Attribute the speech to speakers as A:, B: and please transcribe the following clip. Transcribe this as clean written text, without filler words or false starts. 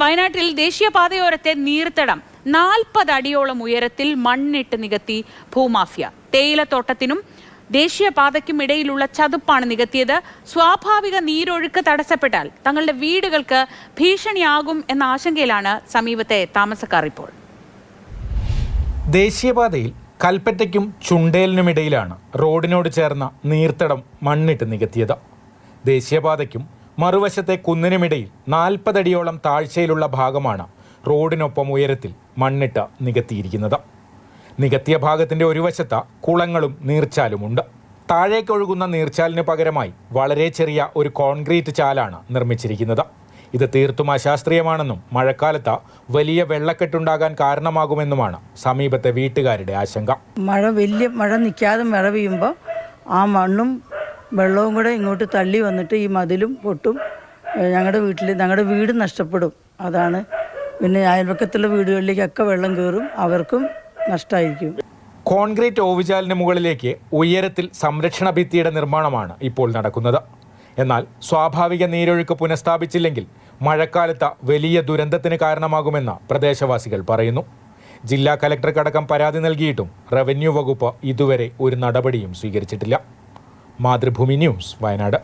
A: വയനാട്ടിൽ ദേശീയപാതയോരത്തെ നീർത്തടം 40 അടിയോളം ഉയരത്തിൽ മണ്ണിട്ട് നികത്തി ഭൂമാഫിയ. തേയിലത്തോട്ടത്തിനും ദേശീയപാതയ്ക്കും ഇടയിലുള്ള ചതുപ്പാണ് നികത്തിയത്. സ്വാഭാവിക നീരൊഴുക്ക് തടസ്സപ്പെട്ടാൽ തങ്ങളുടെ വീടുകൾക്ക് ഭീഷണിയാകും എന്ന ആശങ്കയിലാണ് സമീപത്തെ താമസക്കാർ ഇപ്പോൾ.
B: ദേശീയപാതയിൽ കൽപ്പറ്റയ്ക്കും ചുണ്ടേലിനുമിടയിലാണ് റോഡിനോട് ചേർന്ന നീർത്തടം മണ്ണിട്ട് നികത്തിയത്. ദേശീയപാതയ്ക്കും മറുവശത്തെ കുന്നിനുമിടയിൽ 40 അടിയോളം താഴ്ചയിലുള്ള ഭാഗമാണ് റോഡിനൊപ്പം ഉയരത്തിൽ മണ്ണിട്ട് നികത്തിയിരിക്കുന്നത്. നികത്തിയ ഭാഗത്തിൻ്റെ ഒരു വശത്ത് കുളങ്ങളും നീർച്ചാലുമുണ്ട്. താഴേക്കൊഴുകുന്ന നീർച്ചാലിന് പകരമായി വളരെ ചെറിയ ഒരു കോൺക്രീറ്റ് ചാലാണ് നിർമ്മിച്ചിരിക്കുന്നത്. ഇത് തീർത്തും അശാസ്ത്രീയമാണെന്നും മഴക്കാലത്ത് വലിയ വെള്ളക്കെട്ടുണ്ടാകാൻ കാരണമാകുമെന്നുമാണ് സമീപത്തെ വീട്ടുകാരുടെ ആശങ്ക.
C: വലിയ മഴ നിൽക്കാതെ മഴ പെയ്യുമ്പോൾ ആ മണ്ണും വെള്ളവും കൂടെ ഇങ്ങോട്ട് തള്ളി വന്നിട്ട് ഈ മതിലും പൊട്ടും. ഞങ്ങളുടെ വീട് നഷ്ടപ്പെടും. അതാണ്. പിന്നെ അയൽപക്കത്തുള്ള വീടുകളിലേക്കൊക്കെ വെള്ളം കയറും. അവർക്കും നഷ്ടമായിരിക്കും.
B: കോൺക്രീറ്റ് ഓവുചാലിന് മുകളിലേക്ക് ഉയരത്തിൽ സംരക്ഷണ ഭിത്തിയുടെ നിർമ്മാണമാണ് ഇപ്പോൾ നടക്കുന്നത്. എന്നാൽ സ്വാഭാവിക നീരൊഴുക്ക് പുനഃസ്ഥാപിച്ചില്ലെങ്കിൽ മഴക്കാലത്ത് വലിയ ദുരന്തത്തിന് കാരണമാകുമെന്ന് പ്രദേശവാസികൾ പറയുന്നു. ജില്ലാ കലക്ടർക്കടക്കം പരാതി നൽകിയിട്ടും റവന്യൂ വകുപ്പ് ഇതുവരെ ഒരു നടപടിയും സ്വീകരിച്ചിട്ടില്ല. മാതൃഭൂമി ന്യൂസ്, വയനാട്.